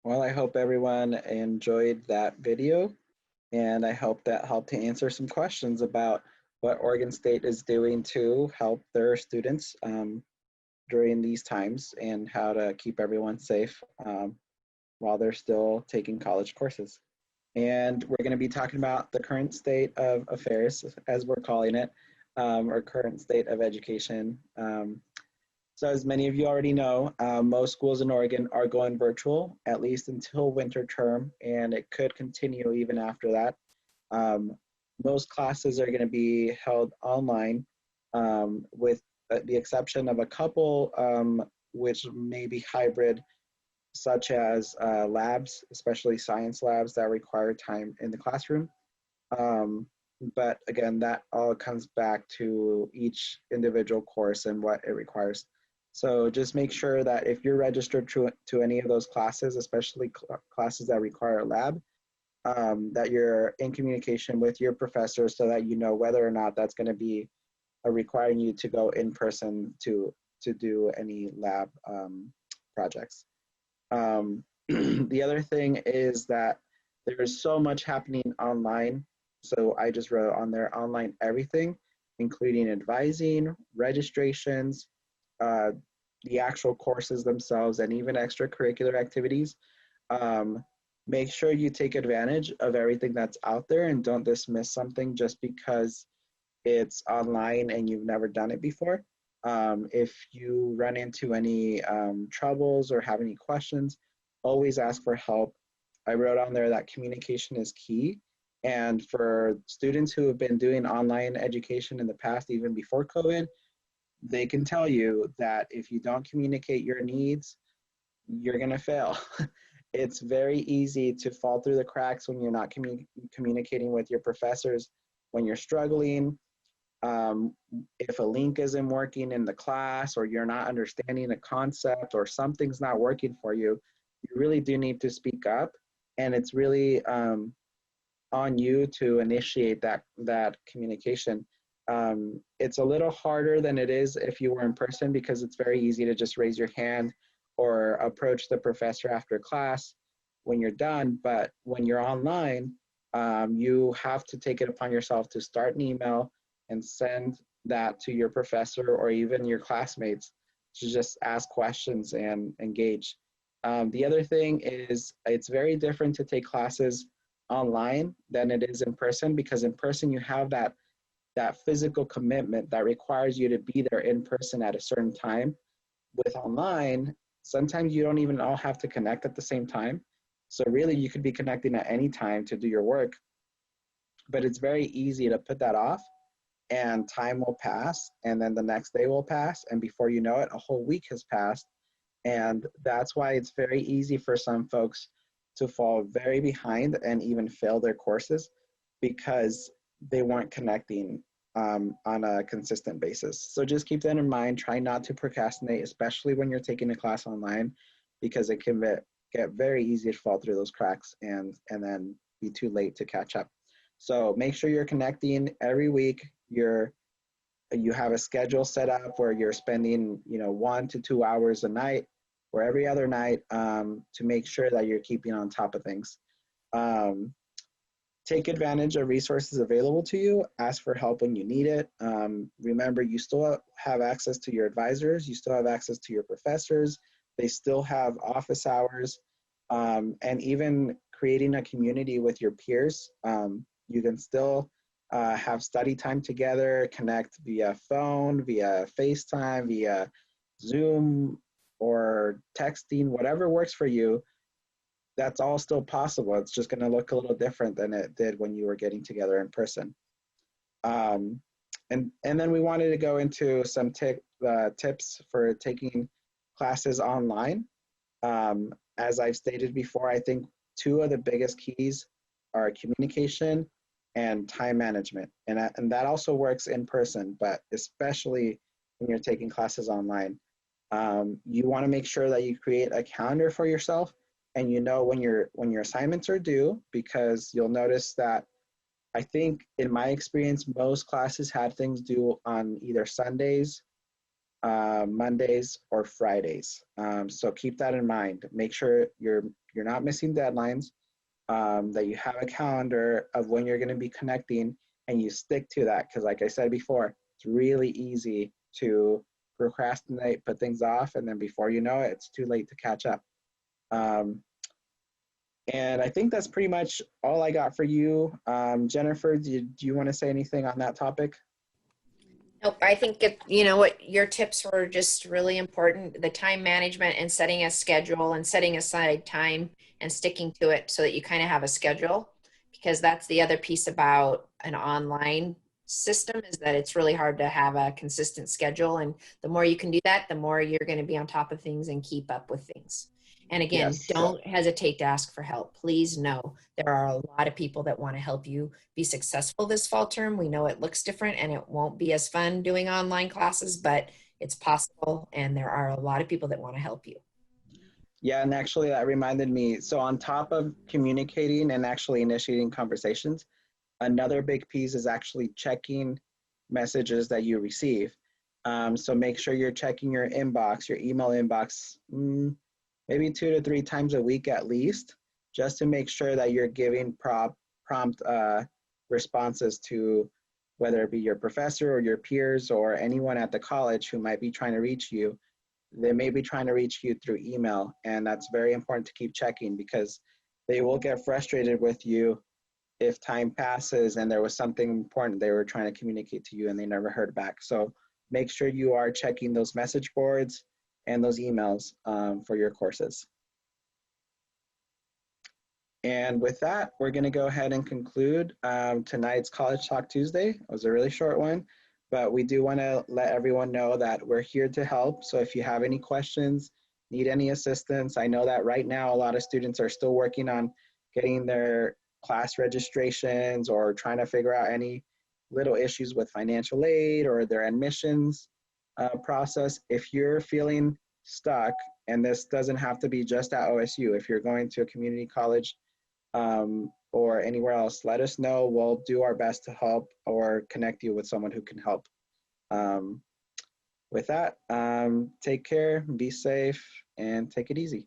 Well, I hope everyone enjoyed that video, and I hope that helped to answer some questions about what Oregon State is doing to help their students during these times and how to keep everyone safe while they're still taking college courses. And we're going to be talking about the current state of affairs, as we're calling it, or current state of education. So as many of you already know, most schools in Oregon are going virtual, at least until winter term, and it could continue even after that. Um, most classes are going to be held online, with the exception of a couple which may be hybrid, such as labs, especially science labs that require time in the classroom. Um, but again, that all comes back to each individual course and what it requires. So just make sure that if you're registered to any of those classes, especially classes that require a lab, that you're in communication with your professor so that you know whether or not that's going to be requiring you to go in person to do any lab projects. The other thing is that there's so much happening online. So I just wrote on there online everything, including advising, registrations, uh, the actual courses themselves, and even extracurricular activities. Um, Make sure you take advantage of everything that's out there and don't dismiss something just because it's online and you've never done it before. If you run into any troubles or have any questions, always ask for help. I wrote on there that communication is key. And for students who have been doing online education in the past, even before COVID, they can tell you that if you don't communicate your needs, you're going to fail. It's very easy to fall through the cracks when you're not communicating with your professors, when you're struggling, um, if a link isn't working in the class or you're not understanding a concept or something's not working for you, you really do need to speak up. And it's really on you to initiate that communication. It's a little harder than it is if you were in person because it's very easy to just raise your hand or approach the professor after class when you're done. But when you're online, you have to take it upon yourself to start an email and send that to your professor or even your classmates to just ask questions and engage. The other thing is it's very different to take classes online than it is in person because in person you have that physical commitment that requires you to be there in person at a certain time. With online, sometimes you don't even all have to connect at the same time. So really you could be connecting at any time to do your work, but it's very easy to put that off and time will pass and then the next day will pass and before you know it a whole week has passed, and that's why it's very easy for some folks to fall very behind and even fail their courses because they weren't connecting on a consistent basis. So just keep that in mind. Try not to procrastinate, especially when you're taking a class online, because it can get very easy to fall through those cracks and then be too late to catch up. So make sure you're connecting every week. You have a schedule set up where you're spending 1 to 2 hours a night or every other night to make sure that you're keeping on top of things. Um, Take advantage of resources available to you. Ask for help when you need it. Remember, you still have access to your advisors. You still have access to your professors. They still have office hours. And even creating a community with your peers. You can still have study time together, connect via phone, via FaceTime, via Zoom, or texting, whatever works for you. That's all still possible. It's just going to look a little different than it did when you were getting together in person. Um, and then we wanted to go into some tips for taking classes online. As I've stated before, I think two of the biggest keys are communication and time management. And that also works in person, but especially when you're taking classes online. You want to make sure that you create a calendar for yourself and you know when your assignments are due, because you'll notice that I think in my experience most classes had things due on either Sundays Mondays or Fridays. So keep that in mind. Make sure you're not missing deadlines, that you have a calendar of when you're going to be connecting and you stick to that. Because like I said before, it's really easy to procrastinate, put things off, and then before you know it, it's too late to catch up. Um, and I think that's pretty much all I got for you. Jennifer, do you want to say anything on that topic? Nope, I think you know what, your tips were just really important. The time management and setting a schedule and setting aside time and sticking to it so that you kind of have a schedule. Because that's the other piece about an online system is that it's really hard to have a consistent schedule. And the more you can do that, the more you're going to be on top of things and keep up with things. And again, Yes. don't hesitate to ask for help. Please know there are a lot of people that want to help you be successful this fall term. We know it looks different and it won't be as fun doing online classes, but it's possible. And there are a lot of people that want to help you. Yeah, and actually that reminded me. So on top of communicating and actually initiating conversations, another big piece is actually checking messages that you receive. So make sure you're checking your inbox, your email inbox, maybe 2 to 3 times a week at least, just to make sure that you're giving prompt responses to whether it be your professor or your peers or anyone at the college who might be trying to reach you. They may be trying to reach you through email, and that's very important to keep checking because they will get frustrated with you if time passes and there was something important they were trying to communicate to you and they never heard back. So make sure you are checking those message boards and those emails for your courses. And with that, we're going to go ahead and conclude tonight's College Talk Tuesday. It was a really short one, but we do want to let everyone know that we're here to help. So if you have any questions, need any assistance, I know that right now a lot of students are still working on getting their class registrations or trying to figure out any little issues with financial aid or their admissions process. If you're feeling stuck, and this doesn't have to be just at OSU, if you're going to a community college or anywhere else, let us know. We'll do our best to help or connect you with someone who can help. Um, with that, take care, be safe, and take it easy.